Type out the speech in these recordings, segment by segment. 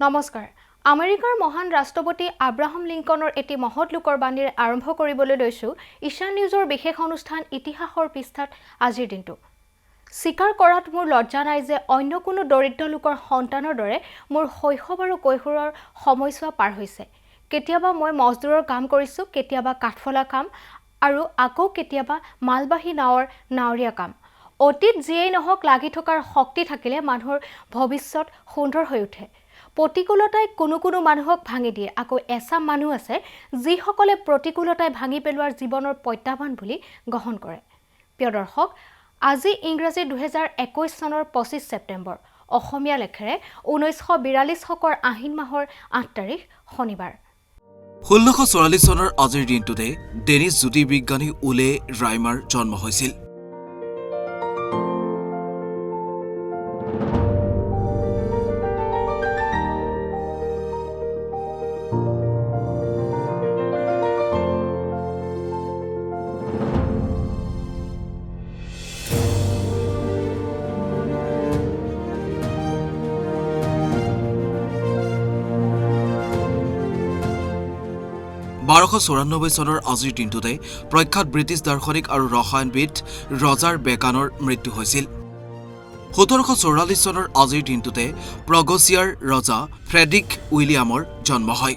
নমস্কাৰ। আমেৰিকাৰ মহান ৰাষ্ট্ৰপতি আব্ৰাহাম লিংকনৰ এটি মহৎ লোকৰ বাণীৰে আৰম্ভ কৰিবলৈ লৈছোঁ ঈশান নিউজৰ বিশেষ অনুষ্ঠান ইতিহাসৰ পৃষ্ঠাত আজিৰ দিনটো। স্বীকাৰ কৰাত মোৰ লজ্জা নাই যে অন্য কোনো দৰিদ্ৰ লোকৰ সন্তানৰ দৰে মোৰ শৈশৱ আৰু কৈশোৰৰ সময়ছোৱা পাৰ হৈছে। কেতিয়াবা মই মজদুৰৰ কাম কৰিছোঁ, কেতিয়াবা কাঠফলা কাম আৰু আকৌ কেতিয়াবা মালবাহী নাৱৰ নাৱৰীয়া কাম। অতীত যিয়েই নহওক, লাগি থকাৰ শক্তি থাকিলে মানুহৰ ভৱিষ্যত সুন্দৰ হৈ উঠে। প্ৰতিকূলতাই কোনো মানুহক ভাঙি দিয়ে, আকৌ এচাম মানুহ আছে যিসকলে প্ৰতিকূলতাই ভাঙি পেলোৱাৰ জীৱনৰ প্ৰত্যাহ্বান বুলি গ্ৰহণ কৰে। প্ৰিয় দৰ্শক, আজি ইংৰাজী 2021 চনৰ 25 ছেপ্টেম্বৰ, অসমীয়া লেখেৰে 1942 শকৰ আহিন মাহৰ 8 তাৰিখ শনিবাৰ। 1644 চনৰ আজিৰ দিনটোতে ডেনিছ জ্যোতিৰ্বিজ্ঞানী উলে ৰাইমাৰ জন্ম হৈছিল। চনৰ আজিৰ দিনটোতে প্ৰখ্যাত ব্ৰিটিছ দাৰ্শনিক আৰু ৰসায়নবিদ ৰজাৰ বেকানৰ মৃত্যু হৈছিল। 1744 চনৰ আজিৰ দিনটোতে প্ৰগচিয়াৰ ৰজা ফ্ৰেডৰিক উইলিয়ামৰ জন্ম হয়।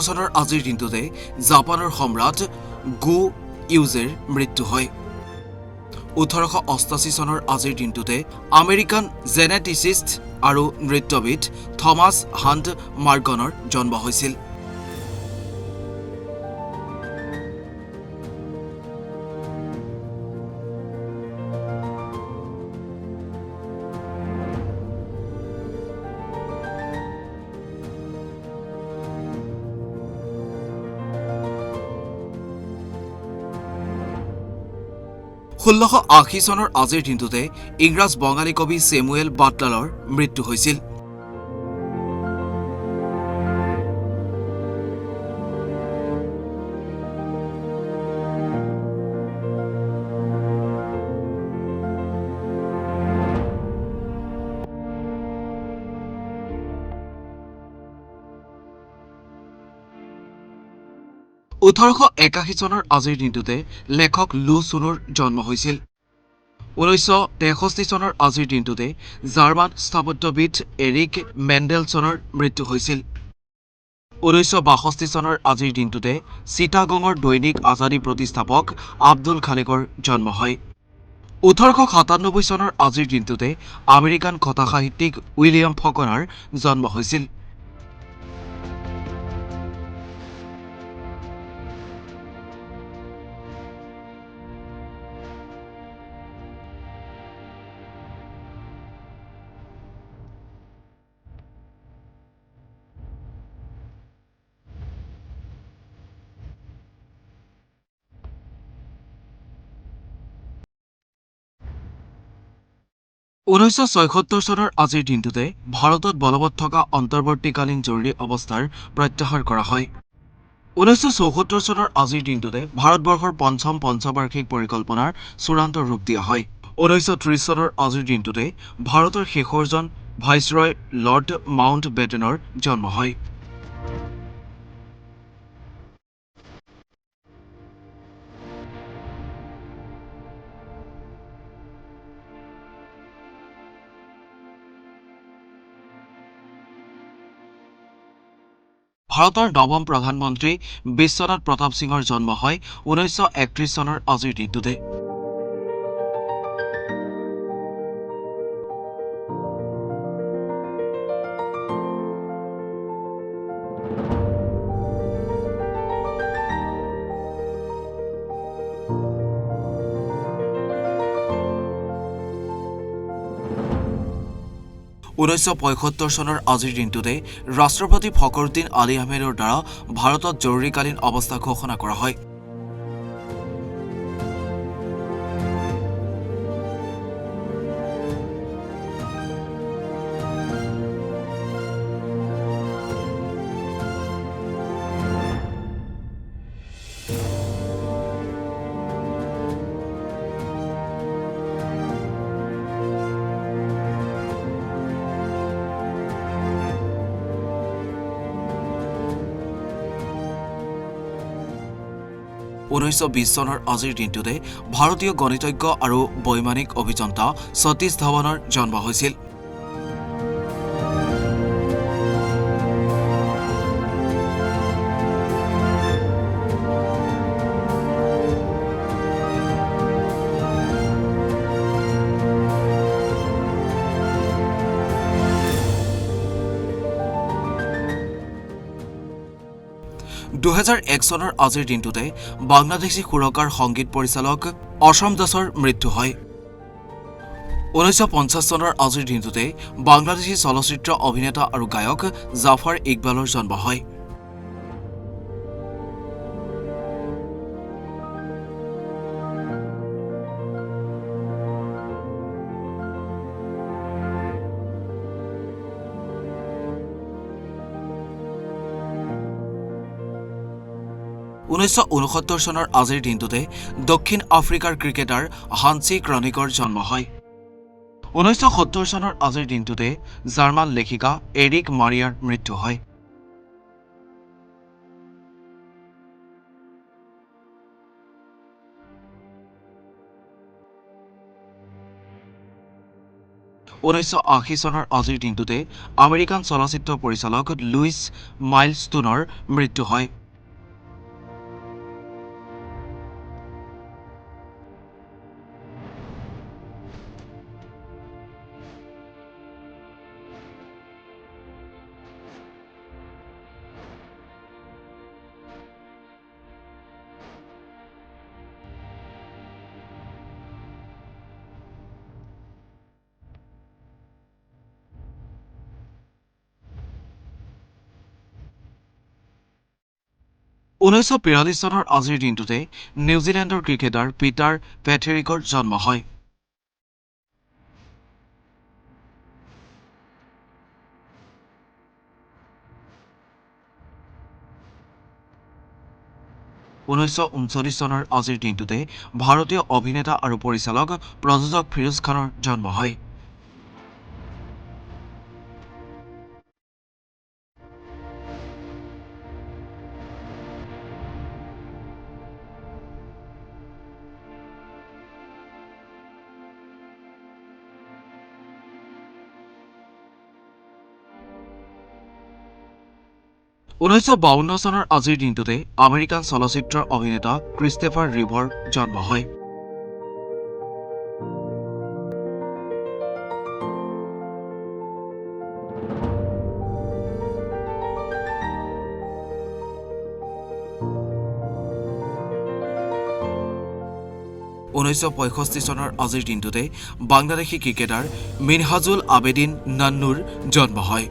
চনৰ আজিৰ দিনটোতে জাপানৰ সম্ৰাট গো ইউজেৰ মৃত্যু হয়। 1888 চনৰ আজিৰ দিনটোতে আমেৰিকান জেনেটিচিষ্ট আৰু নৃত্যবিদ থমাছ হাণ্ট মাৰ্গনৰ জন্ম হৈছিল। চনৰ আজিৰ দিনটোতে ইংৰাজ বঙালী কবি ছেমুৱেল বাটলাৰৰ মৃত্যু হৈছিল। চনৰ আজিৰ দিনটোতে লেখক লু চুনুৰ জন্ম হৈছিল। 1963 চনৰ আজিৰ দিনটোতে জাৰ্মান স্থাপত্যবিদ এৰিক মেণ্ডেলছনৰ মৃত্যু হৈছিল। 1962 চনৰ আজিৰ দিনটোতে চিটাগঙৰ দৈনিক আজাদী প্ৰতিষ্ঠাপক আব্দুল খালেকৰ জন্ম হয়। 1897 চনৰ আজিৰ দিনটোতে আমেৰিকান কথা সাহিত্যিক উইলিয়াম ফকনাৰ জন্ম হৈছিল। 1976 চনৰ আজিৰ দিনটোতে ভাৰতত বলবৎ থকা অন্তৰ্বৰ্তীকালীন জৰুৰী অৱস্থাৰ প্ৰত্যাহাৰ কৰা হয়। 1974 চনৰ আজিৰ দিনটোতে ভাৰতবৰ্ষৰ পঞ্চম পঞ্চবাৰ্ষিক পৰিকল্পনাৰ চূড়ান্ত ৰূপ দিয়া হয়। 1930 চনৰ আজিৰ দিনটোতে ভাৰতৰ শেষৰজন ভাইচৰয় লৰ্ড মাউণ্ট বেটেনৰ জন্ম হয়। ভাৰতৰ নৱম প্ৰধানমন্ত্ৰী বিশ্বনাথ প্ৰতাপ সিঙৰ জন্ম হয় 1931 চনৰ আজিৰ দিনটোতে। ঊনৈছশ ৭৫ চনৰ আজিৰ দিনটোতে ৰাষ্ট্ৰপতি ফখৰুদ্দিন আলী আহমেদৰ দ্বাৰা ভাৰতত জৰুৰীকালীন অৱস্থা ঘোষণা কৰা হয়। 1920 চনৰ আজিৰ দিনটোতে ভাৰতীয় গণিতজ্ঞ আৰু বৈমানিক অভিযন্তা সতীশ ধাৱনৰ জন্ম হৈছিল। (2001) চনৰ আজিৰ দিনটোতে বাংলাদেশী সুৰকাৰ সংগীত পৰিচালক অসম দাসৰ মৃত্যু হয়। 1950 চনৰ আজিৰ দিনটোতে বাংলাদেশী চলচ্চিত্ৰ অভিনেতা আৰু গায়ক জাফৰ ইকবালৰ জন্ম হয়। (1969 চনৰ আজিৰ দিনটোতে দক্ষিণ আফ্ৰিকাৰ ক্ৰিকেটাৰ হান্সি ক্ৰনিকৰ জন্ম হয়। 1970 চনৰ আজিৰ দিনটোতে জাৰ্মান লেখিকা এৰিক মাৰিয়াৰ মৃত্যু হয়। (1980 চনৰ আজিৰ দিনটোতে আমেৰিকান চলচ্চিত্ৰ পৰিচালক লুইচ মাইলষ্টোনৰ মৃত্যু হয়। 1942 চনৰ আজিৰ দিনটোতে নিউজিলেণ্ডৰ ক্ৰিকেটাৰ পিটাৰ পেথেৰিকৰ জন্ম হয়। 1939 চনৰ আজিৰ দিনটোতে ভাৰতীয় অভিনেতা আৰু পৰিচালক প্ৰযোজক ফিৰোজ খানৰ জন্ম হয়। (1952 চনৰ আজিৰ দিনটোতে আমেৰিকান চলচ্চিত্ৰৰ অভিনেতা ক্ৰিষ্টোফাৰ ৰিভৰ জন্ম হয়। 1965 চনৰ আজিৰ দিনটোতে বাংলাদেশী ক্ৰিকেটাৰ মিনহাজুল আবেদিন নান্নুৰ জন্ম হয়।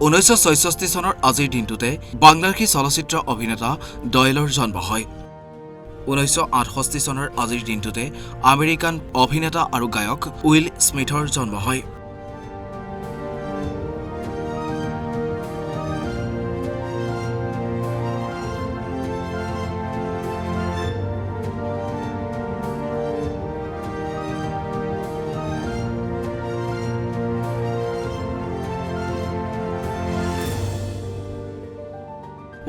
1966 চনৰ আজিৰ দিনটোতে বাংলাদেশী চলচ্চিত্ৰ অভিনেতা ডয়েলৰ জন্ম হয়। 1968 চনৰ আজিৰ দিনটোতে আমেৰিকান অভিনেতা আৰু গায়ক উইল স্মিথৰ জন্ম হয়।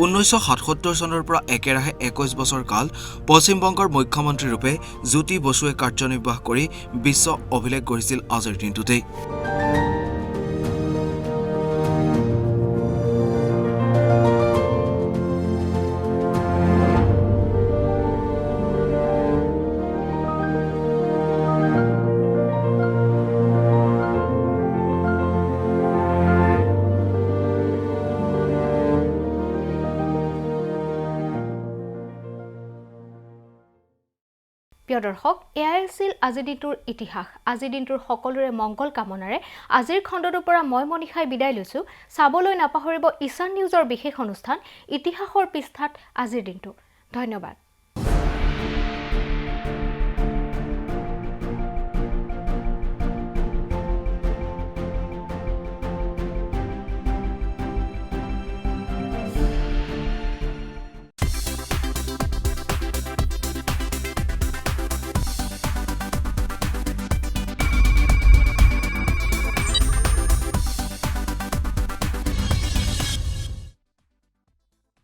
1977 চনৰ পৰা একেৰাহে 21 বছৰ কাল পশ্চিম বংগৰ মুখ্যমন্ত্ৰী ৰূপে জ্যোতি বসুৱে কাৰ্যনিৰ্বাহ কৰি বিশ্ব অভিলেখ গঢ়িছিল আজিৰ দিনটোতেই। প্ৰিয় দৰ্শক, এয়াই আছিল আজিৰ দিনটোৰ ইতিহাস। আজিৰ দিনটোৰ সকলোৰে মংগল কামনাৰে আজিৰ খণ্ডটোৰ পৰা মই মনিষাই বিদায় লৈছোঁ। চাবলৈ নাপাহৰিব ঈশান নিউজৰ বিশেষ অনুষ্ঠান ইতিহাসৰ পৃষ্ঠাত আজিৰ দিনটো। ধন্যবাদ।